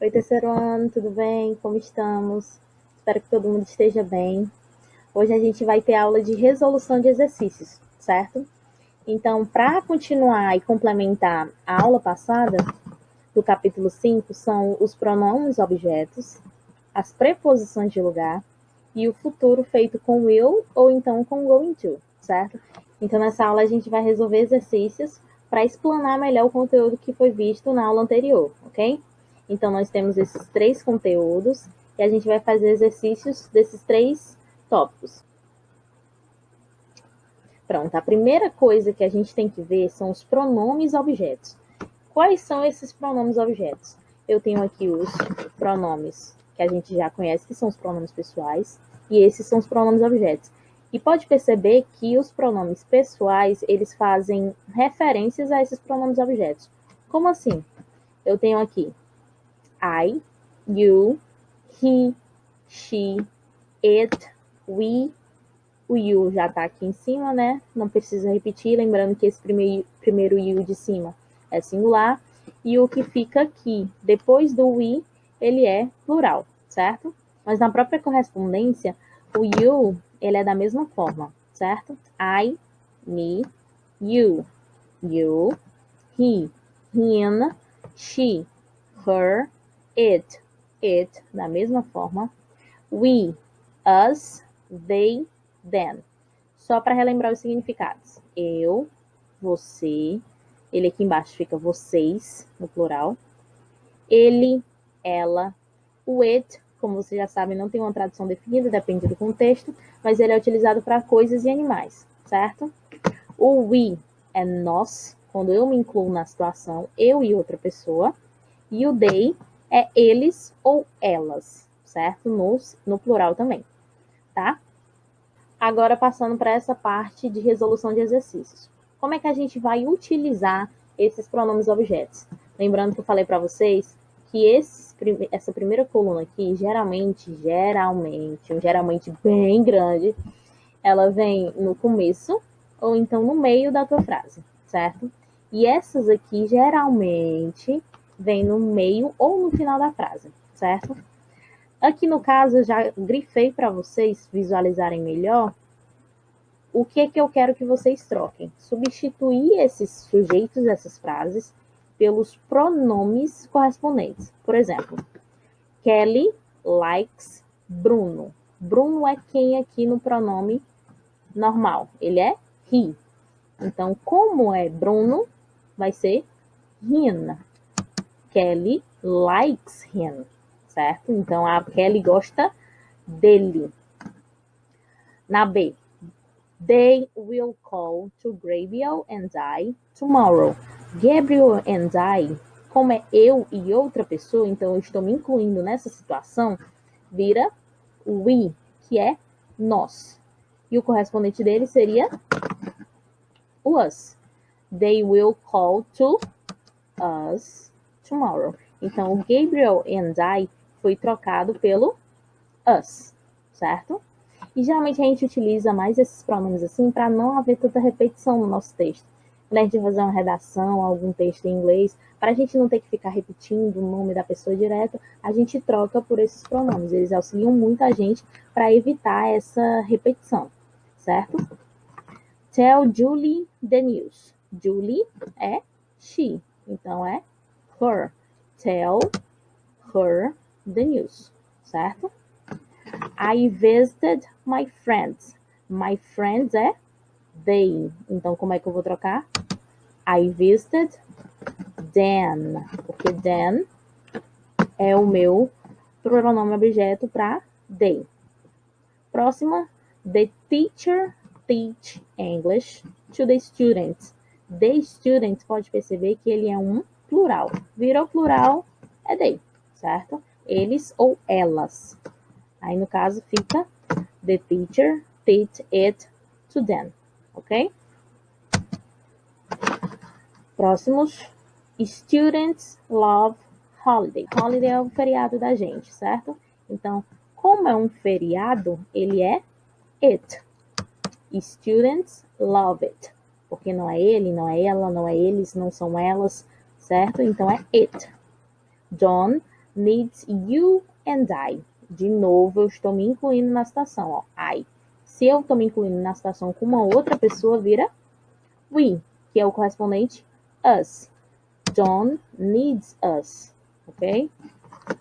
Oi, terceiro ano, tudo bem? Como estamos? Espero que todo mundo esteja bem. Hoje a gente vai ter aula de resolução de exercícios, certo? Então, para continuar e complementar a aula passada, do capítulo 5, são os pronomes objetos, as preposições de lugar e o futuro feito com will ou então com going to, certo? Então, nessa aula a gente vai resolver exercícios para explanar melhor o conteúdo que foi visto na aula anterior, ok? Então, nós temos esses três conteúdos e a gente vai fazer exercícios desses três tópicos. Pronto, a primeira coisa que a gente tem que ver são os pronomes objetos. Quais são esses pronomes objetos? Eu tenho aqui os pronomes que a gente já conhece, que são os pronomes pessoais, e esses são os pronomes objetos. E pode perceber que os pronomes pessoais, eles fazem referências a esses pronomes objetos. Como assim? Eu tenho aqui I, you, he, she, it, we. O you já está aqui em cima, né? Não precisa repetir, lembrando que esse primeiro you de cima é singular. E o que fica aqui, depois do we, ele é plural, certo? Mas na própria correspondência, o you, ele é da mesma forma, certo? I, me, you, he, him, she, her, it, da mesma forma. We, us, they, them. Só para relembrar os significados. Eu, você, ele aqui embaixo fica vocês, no plural. Ele, ela, o it, como vocês já sabem, não tem uma tradução definida, depende do contexto, mas ele é utilizado para coisas e animais, certo? O we é nós, quando eu me incluo na situação, eu e outra pessoa. E o they é eles ou elas, certo? No plural também, tá? Agora, passando para essa parte de resolução de exercícios. Como é que a gente vai utilizar esses pronomes objetos? Lembrando que eu falei para vocês que essa primeira coluna aqui, geralmente bem grande, ela vem no começo ou então no meio da tua frase, certo? E essas aqui, geralmente, vem no meio ou no final da frase, certo? Aqui no caso, eu já grifei para vocês visualizarem melhor o que é que eu quero que vocês troquem. Substituir esses sujeitos, essas frases, pelos pronomes correspondentes. Por exemplo, Kelly likes Bruno. Bruno é quem aqui no pronome normal? Ele é he. Então, como é Bruno, vai ser him. Kelly likes him, certo? Então, a Kelly gosta dele. Na B, they will call to Gabriel and I tomorrow. Gabriel and I, como é eu e outra pessoa, então eu estou me incluindo nessa situação, vira we, que é nós. E o correspondente dele seria us. They will call to us tomorrow. Então, o Gabriel and I foi trocado pelo us, certo? E geralmente a gente utiliza mais esses pronomes assim para não haver tanta repetição no nosso texto. Quando a gente vai fazer uma redação, algum texto em inglês, para a gente não ter que ficar repetindo o nome da pessoa direto, a gente troca por esses pronomes. Eles auxiliam muito a gente para evitar essa repetição, certo? Tell Julie the news. Julie é she, então é her. Tell her the news, certo? I visited my friends. My friends é they. Então, como é que eu vou trocar? I visited them. Porque them é o meu pronome objeto para they. Próxima. The teacher teach English to the students. The students, pode perceber que ele é um plural. Virou plural, é they, certo? Eles ou elas. Aí, no caso, fica the teacher teach it to them, ok? Próximos. Students love holiday. Holiday é o feriado da gente, certo? Então, como é um feriado, ele é it. Students love it. Porque não é ele, não é ela, não é eles, não são elas, certo? Então, é it. John needs you and I. De novo, eu estou me incluindo na citação, ó, I. Se eu estou me incluindo na citação com uma outra pessoa, vira we, que é o correspondente us. John needs us, ok?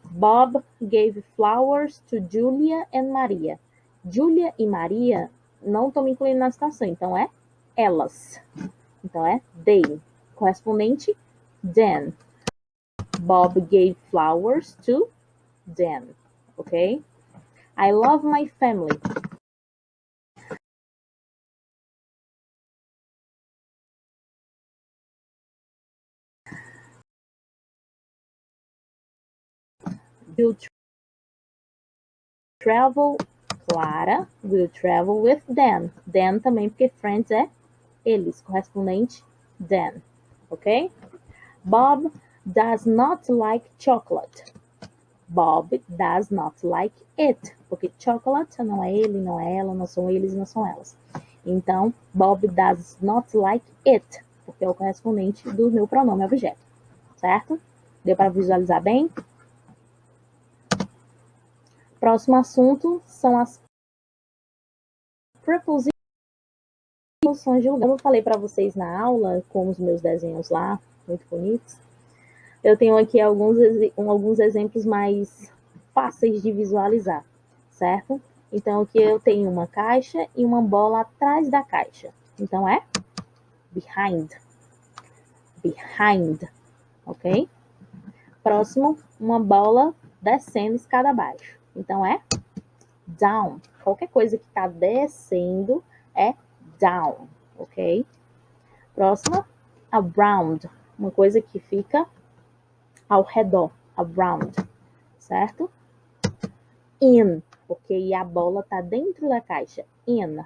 Bob gave flowers to Julia and Maria. Julia e Maria não estão me incluindo na citação, então é elas. Então é they. Correspondente, them. Bob gave flowers to them, ok? I love my family. Will travel, Clara will travel with them. Them também, porque friends é eles, correspondente them, ok? Bob does not like chocolate. Bob does not like it, porque chocolate não é ele, não é ela, não são eles, não são elas. Então, Bob does not like it, porque é o correspondente do meu pronome objeto, certo? Deu para visualizar bem? Próximo assunto são as preposições de lugar. Como eu falei para vocês na aula, com os meus desenhos lá, muito bonitos, eu tenho aqui alguns exemplos mais fáceis de visualizar, certo? Então, aqui eu tenho uma caixa e uma bola atrás da caixa. Então, é behind. Behind, ok? Próximo, uma bola descendo escada abaixo. Então, é down. Qualquer coisa que está descendo é down, ok? Próxima, around. Uma coisa que fica ao redor, around, certo? In, porque a bola está dentro da caixa, in.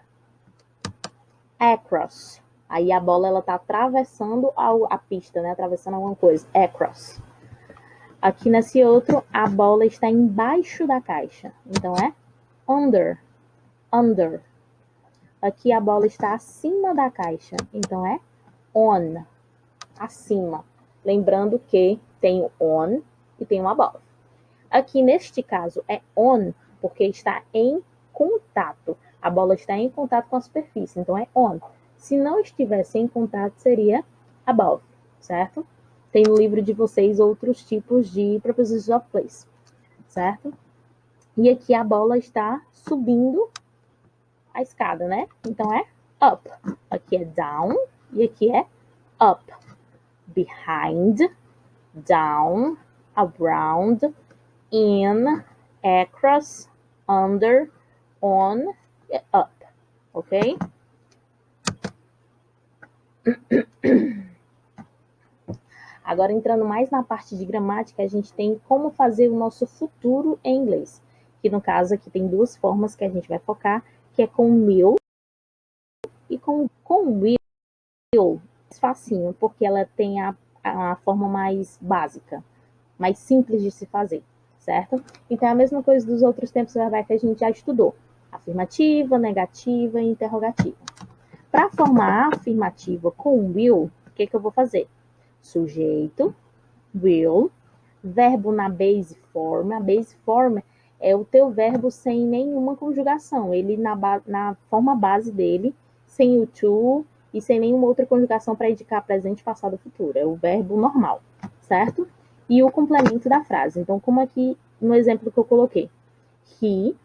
Across, aí a bola ela está atravessando a pista, né? Atravessando alguma coisa, across. Aqui nesse outro, a bola está embaixo da caixa, então é under, under. Aqui a bola está acima da caixa, então é on, acima. Lembrando que tem o on e tem uma bola. Aqui neste caso é on, porque está em contato. A bola está em contato com a superfície, então é on. Se não estivesse em contato, seria above, certo? Tem no livro de vocês outros tipos de prepositions of place, certo? E aqui a bola está subindo a escada, né? Então é up. Aqui é down e aqui é up. Behind, down, around, in, across, under, on, up, ok? Agora, entrando mais na parte de gramática, a gente tem como fazer o nosso futuro em inglês. Que no caso aqui tem duas formas que a gente vai focar, que é com will e com will. Facinho, porque ela tem a forma mais básica, mais simples de se fazer, certo? Então é a mesma coisa dos outros tempos verbais que a gente já estudou. Afirmativa, negativa e interrogativa. Para formar a afirmativa com will, o que eu vou fazer? Sujeito, will, verbo na base form. A base form é o teu verbo sem nenhuma conjugação. Ele na forma base dele, sem o to e sem nenhuma outra conjugação para indicar presente, passado, futuro. É o verbo normal, certo? E o complemento da frase. Então, como aqui no exemplo que eu coloquei. He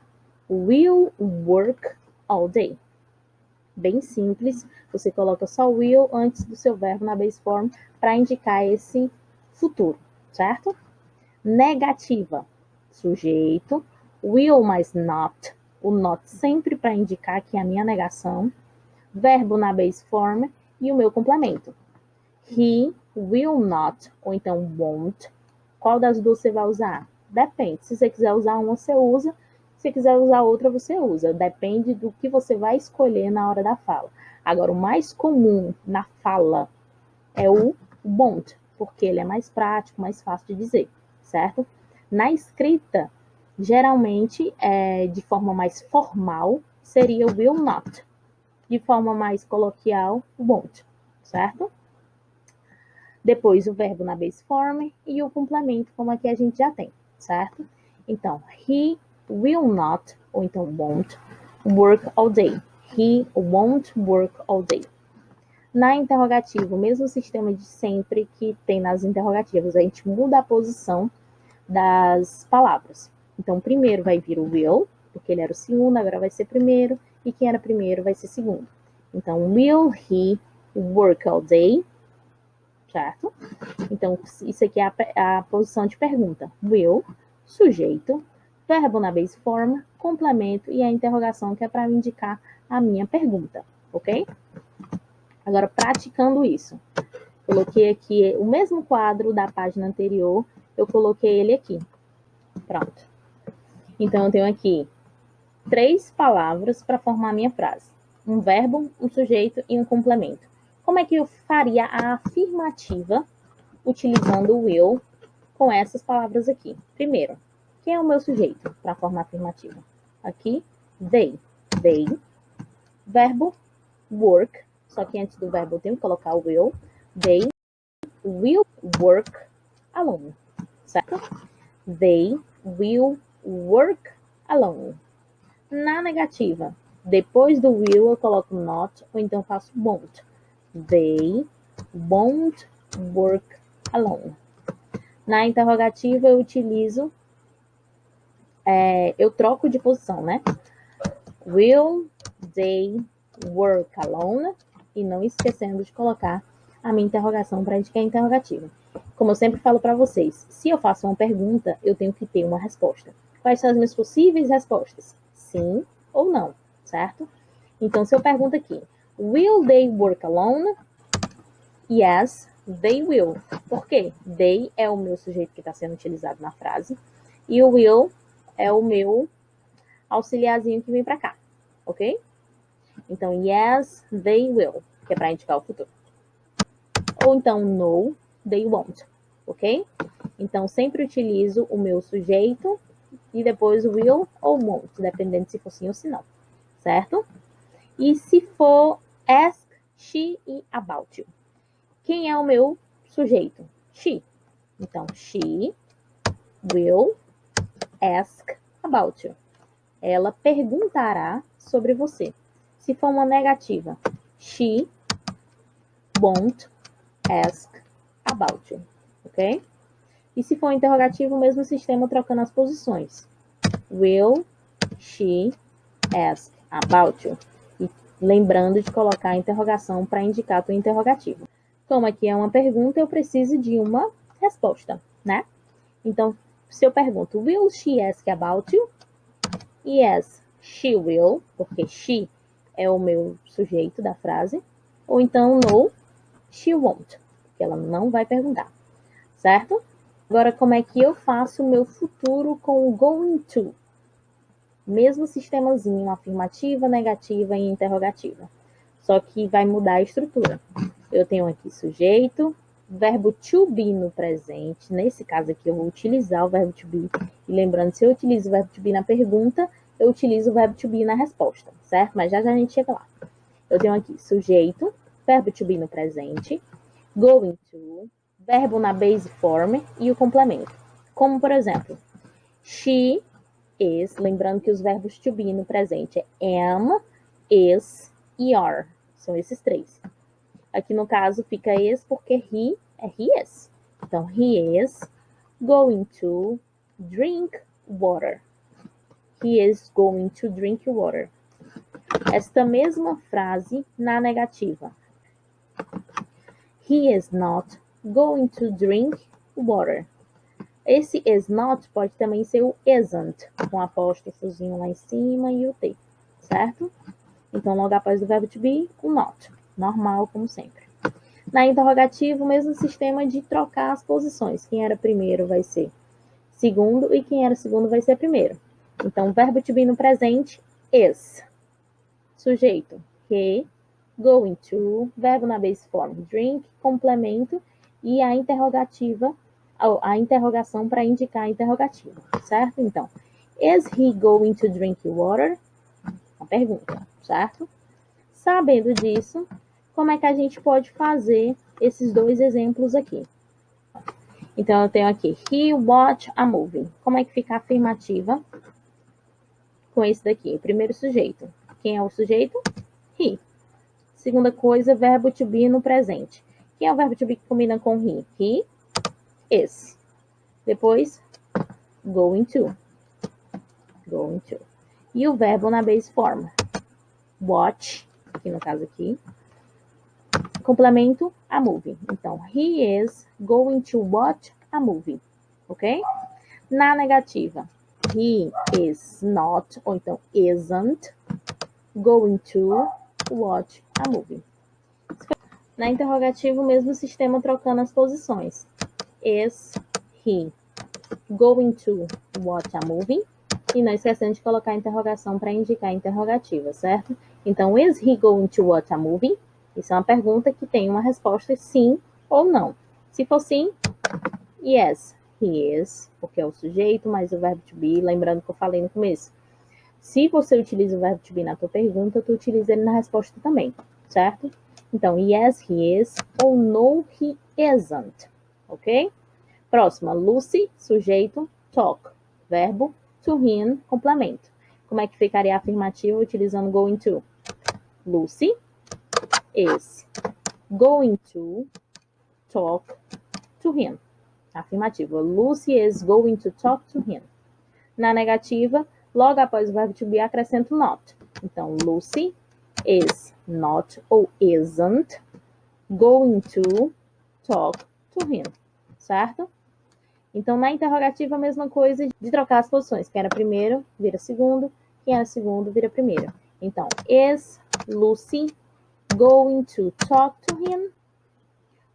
will work all day. Bem simples. Você coloca só will antes do seu verbo na base form para indicar esse futuro, certo? Negativa. Sujeito. Will mais not. O not sempre para indicar que é a minha negação. Verbo na base form e o meu complemento. He will not, ou então won't. Qual das duas você vai usar? Depende. Se você quiser usar uma, você usa. Se você quiser usar outra, você usa. Depende do que você vai escolher na hora da fala. Agora, o mais comum na fala é o won't, porque ele é mais prático, mais fácil de dizer, certo? Na escrita, geralmente, de forma mais formal, seria o will not. De forma mais coloquial, won't, certo? Depois o verbo na base form e o complemento, como aqui a gente já tem. certo? Então, he will not, ou então won't, work all day. He won't work all day. Na interrogativa, o mesmo sistema de sempre que tem nas interrogativas, a gente muda a posição das palavras. Então, primeiro vai vir o will, porque ele era o segundo, agora vai ser primeiro, e quem era primeiro vai ser segundo. Então, will he work all day? Certo? Então, isso aqui é a posição de pergunta. Will, sujeito, verbo na base form, complemento e a interrogação que é para indicar a minha pergunta, ok? Agora, praticando isso. Coloquei aqui o mesmo quadro da página anterior, eu coloquei ele aqui. Pronto. Então, eu tenho aqui 3 palavras para formar a minha frase. Um verbo, um sujeito e um complemento. Como é que eu faria a afirmativa utilizando o will com essas palavras aqui? Primeiro, quem é o meu sujeito para formar a afirmativa? Aqui, they. They. Verbo, work. Só que antes do verbo eu tenho que colocar o will. They will work alone. Certo? They will work alone. Na negativa, depois do will eu coloco not ou então faço won't. They won't work alone. Na interrogativa eu utilizo, eu troco de posição, né? Will they work alone? E não esquecendo de colocar a minha interrogação para indicar a interrogativa. Como eu sempre falo para vocês, se eu faço uma pergunta, eu tenho que ter uma resposta. Quais são as minhas possíveis respostas? Sim ou não, certo? Então, se eu pergunto aqui, will they work alone? Yes, they will. Por quê? They é o meu sujeito que está sendo utilizado na frase e o will é o meu auxiliarzinho que vem para cá, ok? Então, yes, they will, que é para indicar o futuro. Ou então, no, they won't, ok? Então, sempre utilizo o meu sujeito e depois will ou won't, dependendo se for sim ou se não, certo? E se for ask, she e about you. Quem é o meu sujeito? She. Então, she will ask about you. Ela perguntará sobre você. Se for uma negativa, she won't ask about you. Ok? E se for um interrogativo, o mesmo sistema trocando as posições. Will she ask about you? E lembrando de colocar a interrogação para indicar a tua interrogativa. Como aqui é uma pergunta, eu preciso de uma resposta, né? Então, se eu pergunto, will she ask about you? Yes, she will, porque she é o meu sujeito da frase. Ou então, no, she won't, porque ela não vai perguntar, certo? Agora, como é que eu faço o meu futuro com o going to? Mesmo sistemazinho, afirmativa, negativa e interrogativa. Só que vai mudar a estrutura. Eu tenho aqui sujeito, verbo to be no presente. Nesse caso aqui, eu vou utilizar o verbo to be. E lembrando, se eu utilizo o verbo to be na pergunta, eu utilizo o verbo to be na resposta, certo? Mas já a gente chega lá. Eu tenho aqui sujeito, verbo to be no presente, going to, verbo na base form e o complemento. Como, por exemplo, she is, lembrando que os verbos to be no presente é am, is e are. São esses 3. Aqui no caso fica is porque he é he is. Então, he is going to drink water. He is going to drink water. Esta mesma frase na negativa. He is not going to drink water. Esse is not pode também ser o isn't, com apóstrofozinho lá em cima e o T, certo? Então, logo após o verbo to be, o not. Normal, como sempre. Na interrogativa, o mesmo sistema de trocar as posições. Quem era primeiro vai ser segundo e quem era segundo vai ser primeiro. Então, verbo to be no presente, is. Sujeito, he, going to, verbo na base form, drink, complemento e a interrogativa, a interrogação para indicar a interrogativa, certo? Então, is he going to drink water? Uma pergunta, certo? Sabendo disso, como é que a gente pode fazer esses 2 exemplos aqui? Então, eu tenho aqui, he watched a movie. Como é que fica a afirmativa com esse daqui? O primeiro sujeito. Quem é o sujeito? He. Segunda coisa, verbo to be no presente. Quem é o verbo to be que combina com he? He is. Depois, going to. Going to. E o verbo na base form. Watch, aqui no caso aqui. Complemento, a movie. Então, he is going to watch a movie. Ok? Na negativa, he is not, ou então isn't, going to watch a movie. Na interrogativa, o mesmo sistema trocando as posições. Is he going to watch a movie? E não esquecendo de colocar a interrogação para indicar a interrogativa, certo? Então, is he going to watch a movie? Isso é uma pergunta que tem uma resposta sim ou não. Se for sim, yes, he is, porque é o sujeito, mais o verbo to be, lembrando que eu falei no começo. Se você utiliza o verbo to be na tua pergunta, tu utiliza ele na resposta também, certo? Então, yes, he is, ou no, he isn't, ok? Próxima, Lucy, sujeito, talk, verbo, to him, complemento. Como é que ficaria a afirmativa utilizando going to? Lucy is going to talk to him. Afirmativa. Lucy is going to talk to him. Na negativa, logo após o verbo to be, acrescento not. Então, Lucy is not ou isn't going to talk to him. Certo? Então, na interrogativa, a mesma coisa de trocar as posições. Quem era primeiro, vira segundo. Quem era segundo, vira primeiro. Então, is Lucy going to talk to him?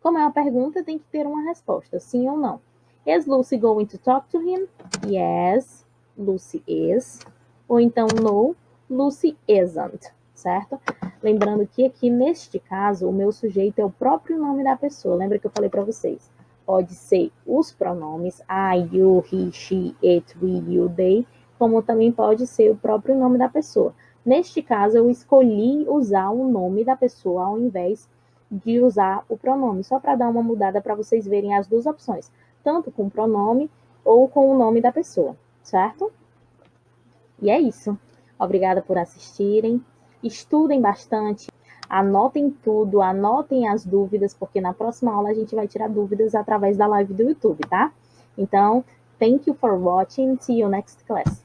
Como é uma pergunta, tem que ter uma resposta, sim ou não. Is Lucy going to talk to him? Yes, Lucy is. Ou então, no, Lucy isn't, certo? Lembrando que aqui, neste caso, o meu sujeito é o próprio nome da pessoa. Lembra que eu falei para vocês? Pode ser os pronomes I, you, he, she, it, we, you, they, como também pode ser o próprio nome da pessoa. Neste caso, eu escolhi usar o nome da pessoa ao invés de usar o pronome, só para dar uma mudada para vocês verem as duas opções, tanto com o pronome ou com o nome da pessoa, certo? E é isso. Obrigada por assistirem. Estudem bastante. Anotem tudo, anotem as dúvidas, porque na próxima aula a gente vai tirar dúvidas através da live do YouTube, tá? Então, thank you for watching. See you next class.